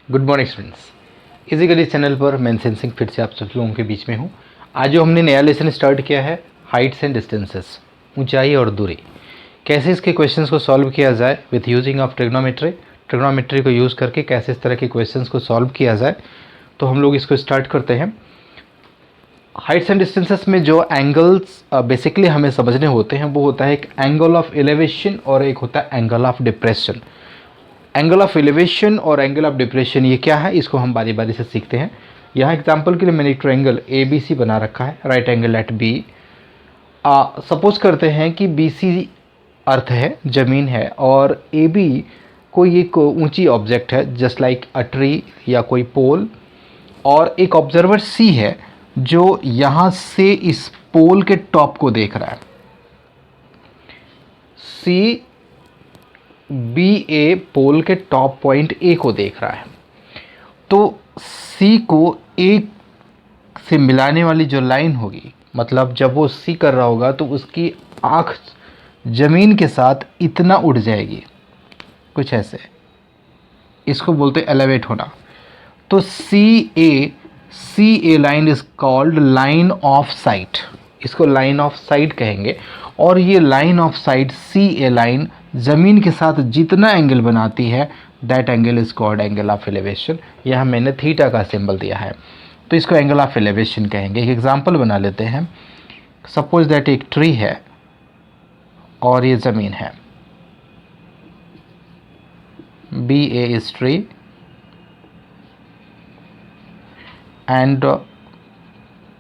Good morning students. Easily channel पर मैं sensing फिर से आप सब लोगों के बीच में हूँ। आज जो हमने नया लेसन स्टार्ट किया है हाइट्स एंड डिस्टेंसेस, ऊंचाई और दूरी, कैसे इसके क्वेश्चंस को सॉल्व किया जाए विथ यूजिंग ऑफ ट्रिग्नोमेट्री को यूज़ करके कैसे इस तरह के क्वेश्चंस को सॉल्व किया जाए। तो हम लोग इसको स्टार्ट करते हैं। हाइट्स एंड डिस्टेंसेस में जो एंगल्स बेसिकली हमें समझने होते हैं वो होता है एक एंगल ऑफ एलिवेशन और एक होता है angle of depression. Angle of elevation और एंगल ऑफ डिप्रेशन ये क्या है, इसको हम बारी बारी से सीखते हैं। यहाँ एग्जांपल के लिए मैंने एक ट्रायंगल ए बी सी बना रखा है, right angle at B. Suppose करते हैं कि बी सी अर्थ है, ज़मीन है, और ए बी कोई एक ऊंची ऑब्जेक्ट है जस्ट लाइक अ ट्री या कोई पोल, और एक ऑब्जर्वर सी है जो यहाँ से इस पोल के टॉप को देख रहा है। सी बी ए पोल के टॉप पॉइंट ए को देख रहा है, तो सी को ए से मिलाने वाली जो लाइन होगी, मतलब जब वो सी कर रहा होगा तो उसकी आँख ज़मीन के साथ इतना उड़ जाएगी, कुछ ऐसे। इसको बोलते हैं एलिवेट होना। तो C A line is called line of sight, इसको लाइन ऑफ साइट कहेंगे। और ये line of sight C A line ज़मीन के साथ जितना एंगल बनाती है that angle is called angle of elevation. यहाँ मैंने थीटा का सिंबल दिया है, तो इसको एंगल ऑफ एलिवेशन कहेंगे। एक एग्जांपल बना लेते हैं। सपोज दैट एक ट्री है और ये ज़मीन है, B A is tree and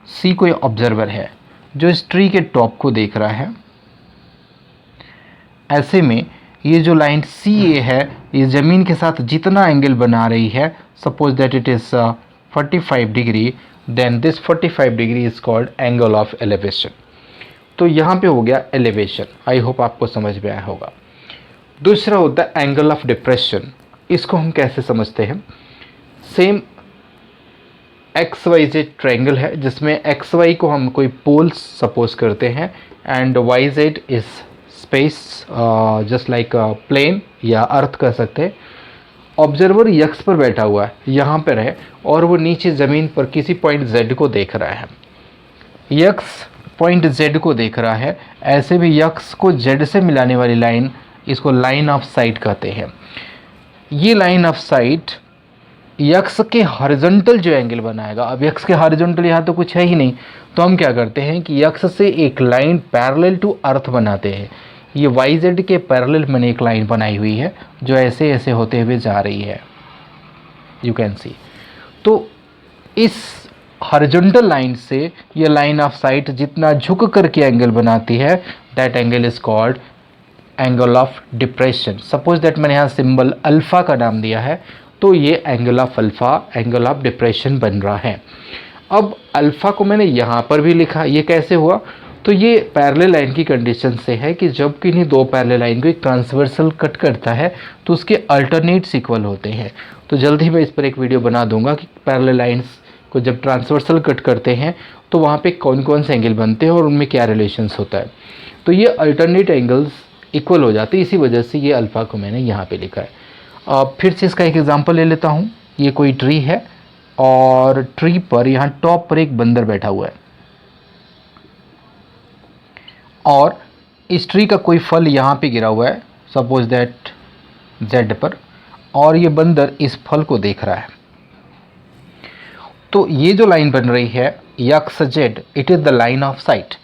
C कोई ऑब्जर्वर है जो इस ट्री के टॉप को देख रहा है। ऐसे में ये जो लाइन सी ए है ये ज़मीन के साथ जितना एंगल बना रही है, suppose that it is 45 degree, then this 45 degree is called angle of elevation. तो यहाँ पे हो गया एलिवेशन। आई होप आपको समझ में आया होगा। दूसरा होता है एंगल ऑफ डिप्रेशन। इसको हम कैसे समझते हैं? Same X Y Z triangle है जिसमें एक्स वाई को हम कोई पोल्स सपोज करते हैं and Y Z is space just like plane या अर्थ कह सकते हैं। ऑब्जर्वर यक्स पर बैठा हुआ है, यहाँ पर है, और वो नीचे ज़मीन पर किसी पॉइंट जेड को देख रहा है। यक्स पॉइंट जेड को देख रहा है। ऐसे भी यक्स को जेड से मिलाने वाली लाइन, इसको लाइन ऑफ साइट कहते हैं। ये लाइन ऑफ साइट यक्स के हॉरिजॉन्टल जो एंगल बनाएगा। अब यक्स के हॉरिजॉन्टल यहाँ तो कुछ है ही नहीं, तो हम क्या करते हैं कि यक्स से एक लाइन पैरेलल टू अर्थ बनाते हैं। ये वाई जेड के पैरेलल मैंने एक लाइन बनाई हुई है जो ऐसे ऐसे होते हुए जा रही है, यू कैन सी। तो इस हॉरिजॉन्टल लाइन से ये लाइन ऑफ साइट जितना झुक करके एंगल बनाती है that angle is called angle of depression. Suppose that मैंने यहाँ सिंबल अल्फ़ा का नाम दिया है, तो ये angle of alpha angle of depression बन रहा है। अब अल्फ़ा को मैंने यहाँ पर भी लिखा, ये कैसे हुआ? तो ये पैरेलल लाइन की कंडीशन से है कि जब किन्हीं दो पैरेलल लाइन को एक ट्रांसवर्सल कट करता है तो उसके अल्टरनेट्स इक्वल होते हैं। तो जल्द ही मैं इस पर एक वीडियो बना दूंगा कि पैरेलल लाइन्स को जब ट्रांसवर्सल कट करते हैं तो वहाँ पे कौन कौन से एंगल बनते हैं और उनमें क्या रिलेशंस होता है। तो ये अल्टरनेट एंगल्स इक्वल हो जाते हैं, इसी वजह से ये अल्फ़ा को मैंने यहाँ पे लिखा है। फिर से इसका एक एग्जांपल ले लेता हूँ। ये कोई ट्री है और ट्री पर यहाँ टॉप पर एक बंदर बैठा हुआ है, और इस ट्री का कोई फल यहाँ पे गिरा हुआ है, सपोज दैट जेड पर, और ये बंदर इस फल को देख रहा है। तो ये जो लाइन बन रही है x Z, it is the line of site.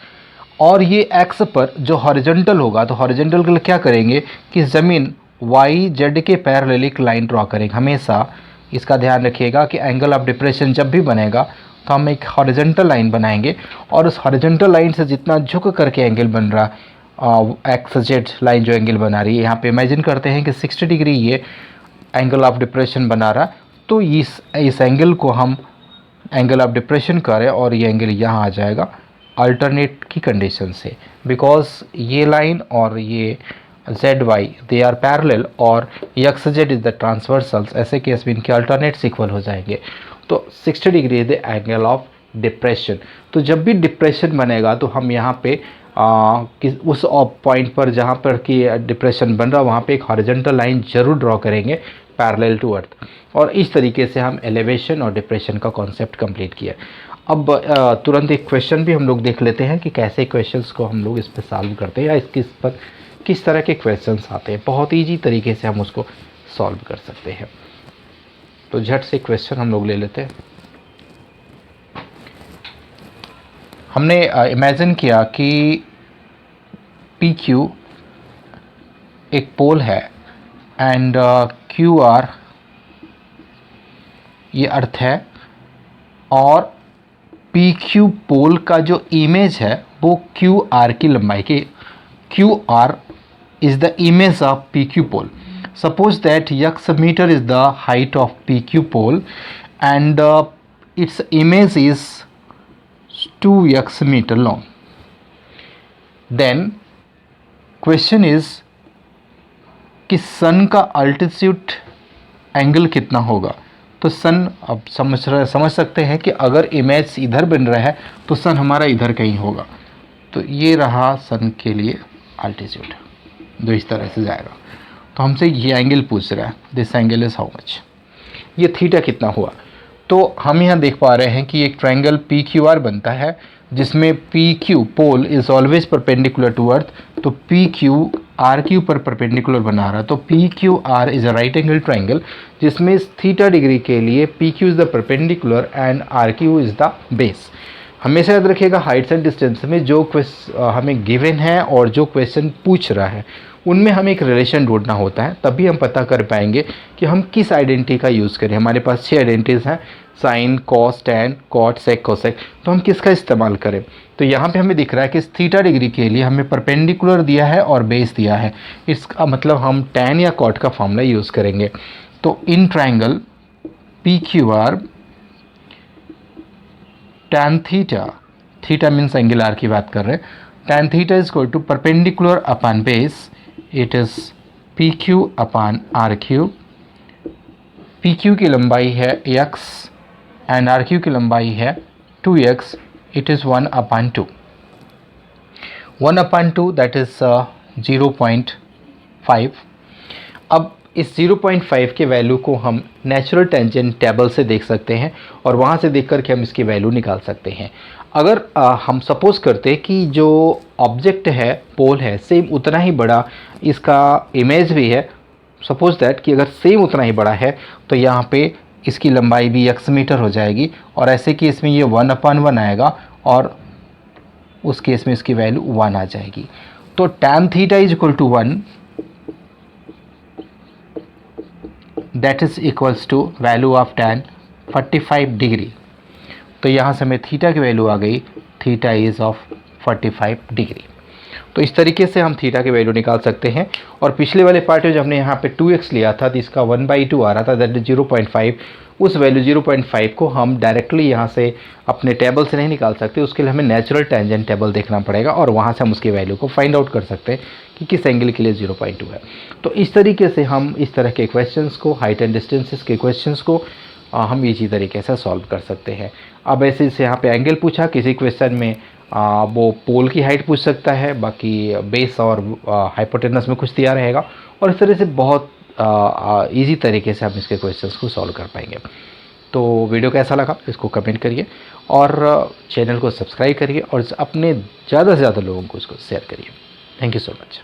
और ये एक्स पर जो हॉरिजॉन्टल होगा, तो हॉरिजॉन्टल के लिए क्या करेंगे कि ज़मीन वाई जेड के पैरेलल एक लाइन ड्रॉ करेंगे। हमेशा इसका ध्यान रखिएगा कि एंगल ऑफ डिप्रेशन जब भी बनेगा तो हम एक हॉरिजॉन्टल लाइन बनाएंगे, और उस हॉरिजॉन्टल लाइन से जितना झुक करके एंगल बन रहा एक्स जेड लाइन जो एंगल बना रही है, यहाँ पे इमेजिन करते हैं कि 60 डिग्री ये एंगल ऑफ डिप्रेशन बना रहा, तो इस एंगल को हम एंगल ऑफ डिप्रेशन करें और ये एंगल यहाँ आ जाएगा अल्टरनेट की कंडीशन से, बिकॉज ये लाइन और ये Z Y they are parallel और X Z is the transversals. ऐसे केस में इनके अल्टरनेट्स इक्वल हो जाएंगे। तो 60 degree is the angle of depression. तो जब भी डिप्रेशन बनेगा तो हम यहाँ पे उस पॉइंट पर जहाँ पर कि डिप्रेशन बन रहा वहाँ पे एक हॉरिजॉन्टल लाइन जरूर ड्रॉ करेंगे पैरेलल टू अर्थ। और इस तरीके से हम एलिवेशन और डिप्रेशन का कॉन्सेप्ट कंप्लीट किया। अब तुरंत एक क्वेश्चन भी हम लोग देख लेते हैं कि कैसे क्वेश्चंस को हम लोग इस पर सॉल्व करते हैं या इस पर किस तरह के क्वेश्चंस आते हैं। बहुत ईजी तरीके से हम उसको सॉल्व कर सकते हैं। तो झट से क्वेश्चन हम लोग ले लेते हैं। हमने इमेजिन किया कि पी क्यू एक पोल है एंड क्यू आर ये अर्थ है, और पी क्यू पोल का जो इमेज है वो क्यू आर की लंबाई की, Q R is the image of P Q pole. Suppose that x meter is the height of P Q pole and its image is 2x meter long. Then question is कि सन का altitude angle कितना होगा। तो सन, अब समझ सकते हैं कि अगर इमेज इधर बन रहा है तो सन हमारा इधर कहीं होगा। तो ये रहा सन के लिए अल्टीट्यूड जो इस तरह से जाएगा। तो हमसे ये एंगल पूछ रहा है, this angle is how much, ये थीटा कितना हुआ। तो हम यहाँ देख पा रहे हैं कि एक ट्रायंगल पी क्यू आर बनता है जिसमें P Q pole is always perpendicular to earth. तो पी क्यू आर क्यू पर परपेंडिकुलर बना रहा है। तो P Q R is a right angle triangle जिसमें थीटा डिग्री के लिए P Q is the perpendicular and R Q is the base. हमेशा याद रखिएगा हाइट्स एंड डिस्टेंस में जो हमें गिवन है और जो क्वेश्चन पूछ रहा है उनमें हमें एक रिलेशन ढूंढना होता है, तभी हम पता कर पाएंगे कि हम किस आइडेंटिटी का यूज़ करें। हमारे पास 6 आइडेंटिटीज़ हैं, साइन, कॉस, टैन, कॉट, सेक, कोसेक। तो हम किसका इस्तेमाल करें। तो यहाँ पे हमें दिख रहा है कि थीटा डिग्री के लिए हमें परपेंडिकुलर दिया है और बेस दिया है। इसका मतलब हम टैन या कॉट का फॉर्मूला यूज़ करेंगे। तो in triangle P Q R tan theta, theta means angle R की बात कर रहे हैं, tan theta is equal to perpendicular upon base, it is P Q upon R Q. P Q की लंबाई है x एंड आर क्यू की लंबाई है 2x, it is 1/2। 1/2 that is 0.5। अब इस 0.5 के वैल्यू को हम नेचुरल टेंजेंट टेबल से देख सकते हैं और वहाँ से देख कर के हम इसकी वैल्यू निकाल सकते हैं। अगर हम सपोज़ करते कि जो ऑब्जेक्ट है, पोल है, सेम उतना ही बड़ा इसका इमेज भी है, सपोज दैट कि अगर सेम उतना ही बड़ा है तो यहाँ पे इसकी लंबाई भी x मीटर हो जाएगी, और ऐसे केस में ये 1/1 आएगा और उस केस में इसकी वैल्यू 1 आ जाएगी। तो tan theta is equal to 1, that is equals to value of tan 45 degree. तो यहाँ से हमें थीटा की वैल्यू आ गई, थीटा इज ऑफ 45 डिग्री। तो इस तरीके से हम थीटा की वैल्यू निकाल सकते हैं। और पिछले वाले पार्ट में जब हमने यहाँ पे 2x लिया था तो इसका 1/2 आ रहा था, दैट इज 0.5। उस वैल्यू 0.5 को हम डायरेक्टली यहाँ से अपने टेबल से नहीं निकाल सकते, उसके लिए हमें नेचुरल टेंजेंट टेबल देखना पड़ेगा और वहाँ से हम उसकी वैल्यू को फाइंड आउट कर सकते हैं कि किस एंगल के लिए 0.2 है। तो इस तरीके से हम इस तरह के क्वेश्चंस को, हाइट एंड डिस्टेंसेस के क्वेश्चंस को हम इजी तरीके से सॉल्व कर सकते हैं। अब ऐसे से यहाँ पे एंगल पूछा, किसी क्वेश्चन में वो पोल की हाइट पूछ सकता है, बाकी बेस और हाइपोटेनस में कुछ दिया रहेगा, और इस तरह से बहुत इजी तरीके से हम इसके क्वेश्चंस को सॉल्व कर पाएंगे। तो वीडियो कैसा लगा इसको कमेंट करिए और चैनल को सब्सक्राइब करिए और अपने ज़्यादा से ज़्यादा लोगों को इसको शेयर करिए। Thank you so much.